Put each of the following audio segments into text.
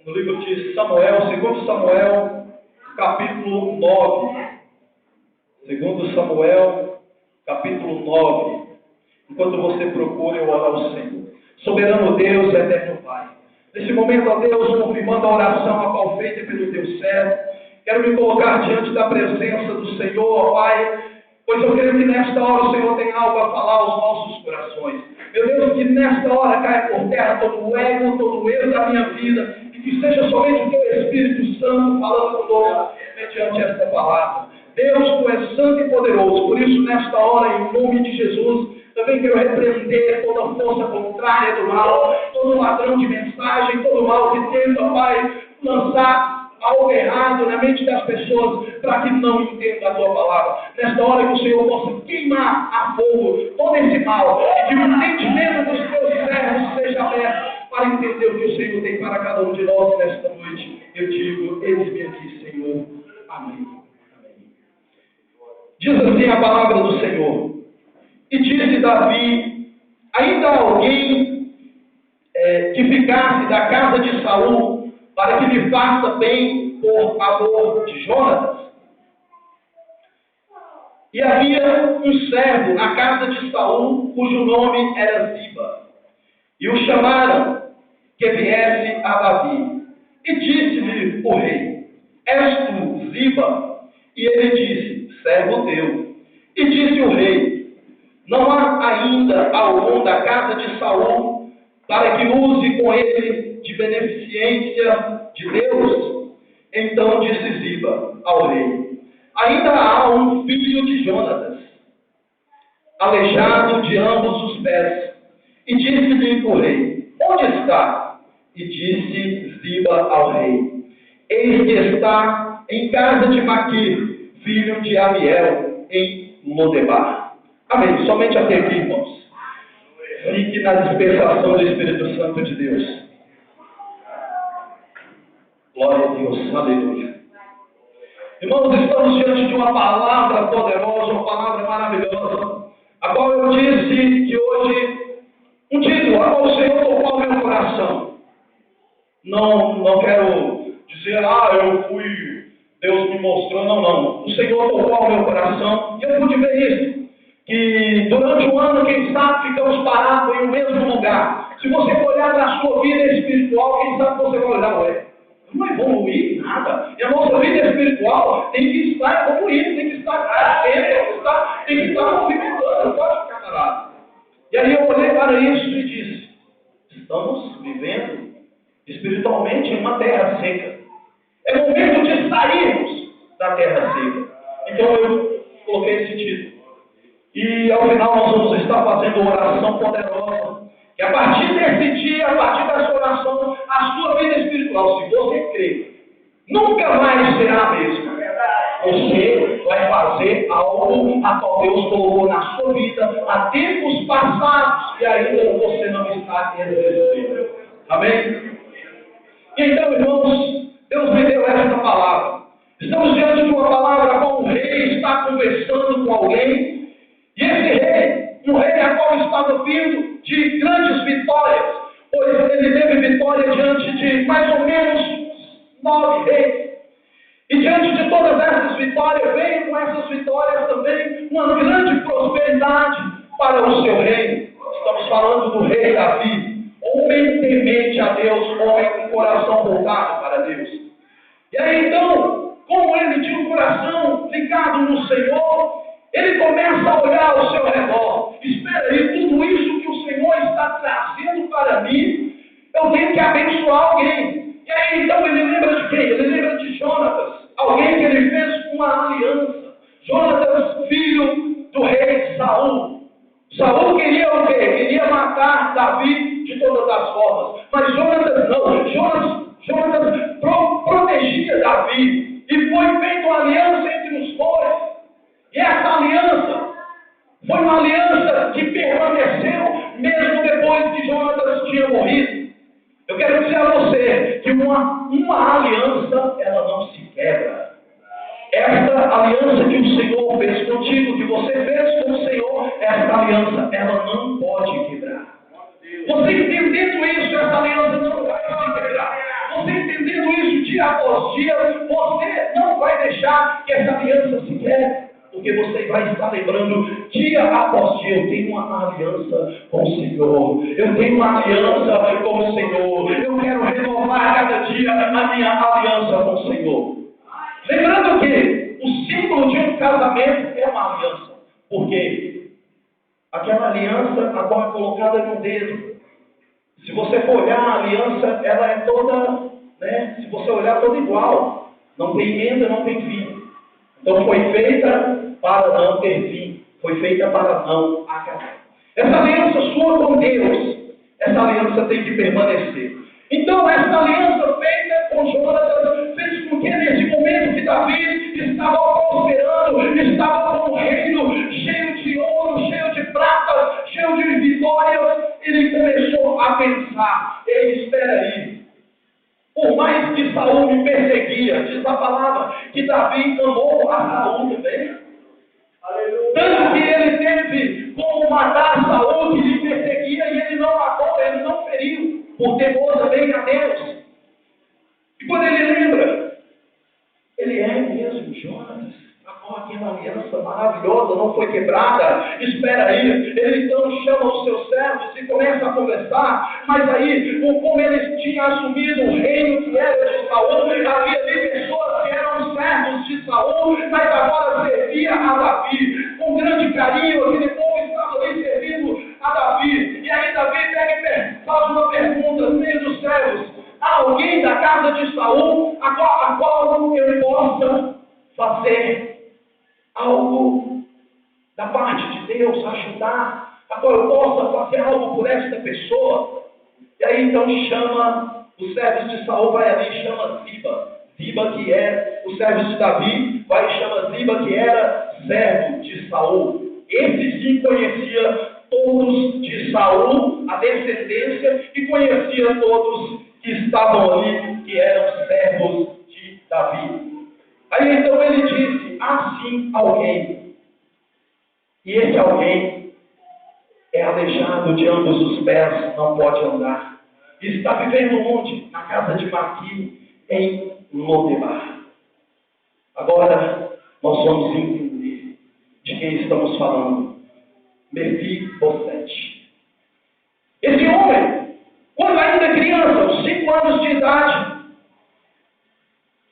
no livro de Samuel, 2 Samuel, capítulo 9. 2 Samuel, capítulo 9. Enquanto você procura, eu oro ao Senhor. Soberano Deus, eterno Pai. Nesse momento, ó Deus, confirmando a oração a qual feita pelo teu servo, quero me colocar diante da presença do Senhor, ó Pai, pois eu creio que nesta hora o Senhor tem algo a falar aos nossos corações. Meu Deus, que nesta hora caia por terra todo o ego, todo o erro da minha vida, e que seja somente o teu Espírito Santo falando conosco mediante esta palavra. Deus, tu és santo e poderoso, por isso nesta hora, em nome de Jesus, também quero repreender toda força contrária do mal, todo ladrão de mensagem, todo mal que tenta, Pai, lançar algo errado na mente das pessoas, para que não entendam a tua palavra. Nesta hora que o Senhor possa queimar a fogo todo esse mal, e que o entendimento dos teus servos seja aberto, para entender o que o Senhor tem para cada um de nós nesta noite. Eu digo, eis-me aqui, Senhor. Amém. Diz assim a palavra do Senhor. E disse Davi: ainda há alguém que ficasse da casa de Saul, para que lhe faça bem por amor de Jonatas? E havia um servo na casa de Saul, cujo nome era Ziba. E o chamaram que viesse a Davi. E disse-lhe o rei: és tu Ziba? E ele disse: servo teu. E disse o rei: não há ainda algum da casa de Saul para que use com ele de beneficência de Deus? Então disse Ziba ao rei: ainda há um filho de Jonatas, aleijado de ambos os pés. E disse-lhe o rei: onde está? E disse Ziba ao rei: eis que está em casa de Maquir, filho de Amiel, em Lodebar. Amém. Somente até aqui, irmãos. Fique na dispensação do Espírito Santo de Deus. Glória a Deus. Aleluia. Irmãos, estamos diante de uma palavra poderosa, uma palavra maravilhosa, a qual eu disse que hoje, um título, a qual o Senhor tocou ao meu coração. Não quero dizer, Deus me mostrou, não. O Senhor tocou ao meu coração, e eu pude ver isso. Que durante um ano, quem sabe, ficamos parados em um mesmo lugar. Se você olhar na sua vida espiritual, quem sabe você vai olhar, não evoluir nada. E a nossa vida espiritual tem que estar evoluindo, tem que estar crescendo, tem que estar movimentando, não pode ficar parado. E aí eu olhei para isso e disse: estamos vivendo espiritualmente em uma terra seca. É momento de sairmos da terra seca. Então eu coloquei esse título. E ao final nós vamos estar fazendo uma oração poderosa. E a partir desse dia, a partir dessa oração, a sua vida espiritual, se você crer, nunca mais será a mesma. Você vai fazer algo a qual Deus colocou na sua vida há tempos passados e ainda você não está exercendo. Amém? Então, irmãos, Deus me deu esta palavra. Estamos diante de uma palavra a qual o rei está conversando com alguém. E esse rei, um rei a qual estava vindo de grandes vitórias, pois ele teve vitória diante de mais ou menos 9 reis. E diante de todas essas vitórias, veio com essas vitórias também uma grande prosperidade para o seu reino. Estamos falando do rei Davi, homem temente a Deus, homem com o coração voltado para Deus. E aí então, como ele tinha um coração ligado no Senhor, ele começa a olhar ao seu redor. Espera aí, tudo isso que o Senhor está trazendo para mim, eu tenho que abençoar alguém. E aí então ele lembra de quem? Ele lembra de Jonatas, alguém que ele fez uma aliança. Jonatas, filho do rei Saul. Saul queria o quê? Queria matar Davi de todas as formas. Mas Jonatas não. Jonatas protegia Davi. E foi feita uma aliança entre os dois. E essa aliança foi uma aliança que permaneceu mesmo depois que Jonatas tinha morrido. Eu quero dizer a você que uma aliança, ela não se quebra. Esta aliança que o Senhor fez contigo, que você fez com o Senhor, esta aliança, ela não pode quebrar. Você entendendo isso, essa aliança não vai se após dia, você não vai deixar que essa aliança se quebre. Porque você vai estar lembrando, dia após dia, eu tenho uma aliança com o Senhor. Eu tenho uma aliança com o Senhor. Eu quero renovar cada dia a minha aliança com o Senhor. Lembrando que o símbolo de um casamento é uma aliança. Porque aquela aliança agora é colocada no dedo. Se você for olhar a aliança, ela é toda, se você olhar, toda igual. Não tem emenda, não tem fim. Então foi feita para não ter fim. Foi feita para não acabar. Essa aliança sua com Deus, essa aliança tem que permanecer. Então essa aliança feita com Jonatas fez com que nesse momento que Davi estava prosperando, estava com um reino cheio de ouro, cheio de prata, cheio de vitórias, ele começou a pensar: ei, espera aí. Por mais que Saul me perseguia, diz a palavra que Davi amou a Saul também. Tanto que ele teve como matar Saul, que lhe perseguia, e ele não matou, ele não feriu, por temor também a Deus. E quando ele lembra, ele é mesmo Jonatas. Agora aquela aliança maravilhosa não foi quebrada. Espera aí. Ele então chama os seus servos e começa a conversar. Mas aí, como eles tinham assumido o reino que era de Saul, havia ali pessoas que eram servos de Saul, mas agora servia a Davi. Com grande carinho, aquele povo estava ali servindo a Davi. E aí Davi pega e faz uma pergunta no meio dos servos: há alguém da casa de Saul a qual eu possa fazer algo da parte de Deus, ajudar, a qual eu possa fazer algo por esta pessoa? E aí então chama os servos de Saul, vai ali e chama Ziba. Ziba, que é os servos de Davi, vai e chama Ziba, que era servo de Saul. Esse sim conhecia todos de Saul, a descendência, e conhecia todos que estavam ali, que eram servos de Davi. Aí então ele disse: há sim alguém. E esse alguém é aleijado de ambos os pés, não pode andar. E está vivendo onde? Na casa de Maqui, em Lodebar. Agora nós vamos entender de quem estamos falando. Mefibosete. Esse homem, quando ainda criança, aos 5 anos de idade,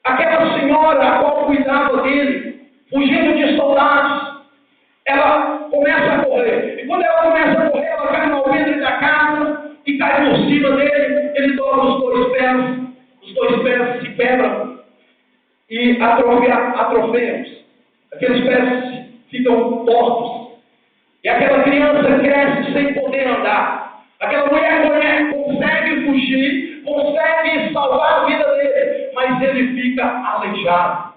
aquela senhora a qual cuidava dele, fugindo de soldados, ela começa a correr. E quando ela começa a correr, ela cai no alpendre da casa e cai por cima dele. Ele dobra os 2 pés se quebram e atrofeiam-se. Aqueles pés ficam tortos. E aquela criança cresce sem poder andar. Aquela mulher consegue fugir, consegue salvar a vida dele, mas ele fica aleijado.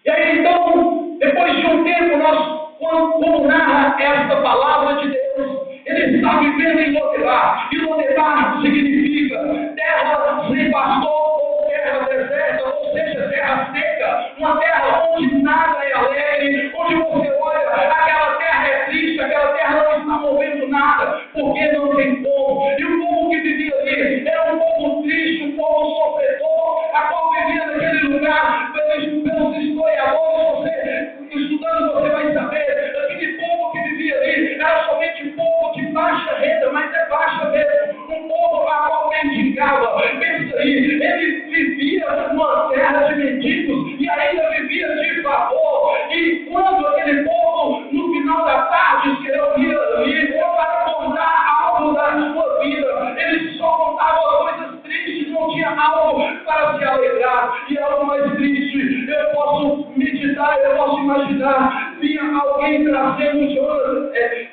E aí então, depois de um tempo, como narra esta palavra de Deus, ele está vivendo em Lodebar. E Lodebar significa terra sem pastor, ou terra deserta, ou seja, terra seca. Uma terra onde nada é alegre, onde você olha, aquela terra é triste, aquela terra não está movendo nada, porque não tem povo. E o povo que vivia ali era um povo triste, um povo sofredor, a qual vivia naquele lugar. Pelos historiadores, você estudando, você vai saber, aquele povo que vivia ali era somente um povo de baixa renda, mas é baixa mesmo, um povo a qual mendigava. Pensa aí, ele vivia numa terra de mendigos e ainda vivia de favor. E quando aquele povo, no final da tarde, se reunia ali para contar algo da sua vida, eles só contavam coisas tristes, não tinha algo para se alegrar. E algo mais triste, eu posso meditar, eu posso imaginar, vinha alguém trazendo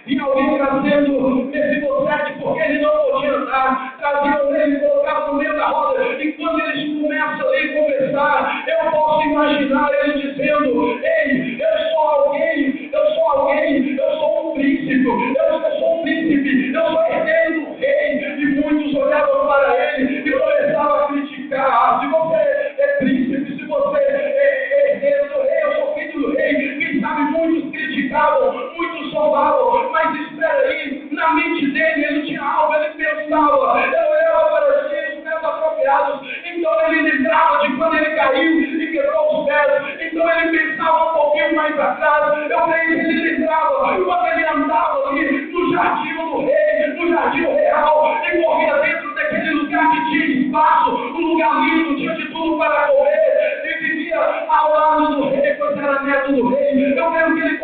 vinha alguém trazendo Mefibosete, porque ele não podia andar, traziam ele e colocavam no meio da roda, e quando eles começam ali a conversar, eu posso imaginar ele dizendo: ei, eu sou alguém, eu sou um príncipe, eu sou um príncipe, eu sou herdeiro do rei. E muitos olhavam para ele e começavam a criticar: se você é príncipe, se você é herdeiro do rei, eu sou filho do rei. Quem sabe muitos criticavam, muitos zombavam, mas espera aí, na mente dele ele tinha algo, ele pensava, eu olhava para si, os pés atrofiados. Então ele lembrava de quando ele caiu dele. Eu quero que ele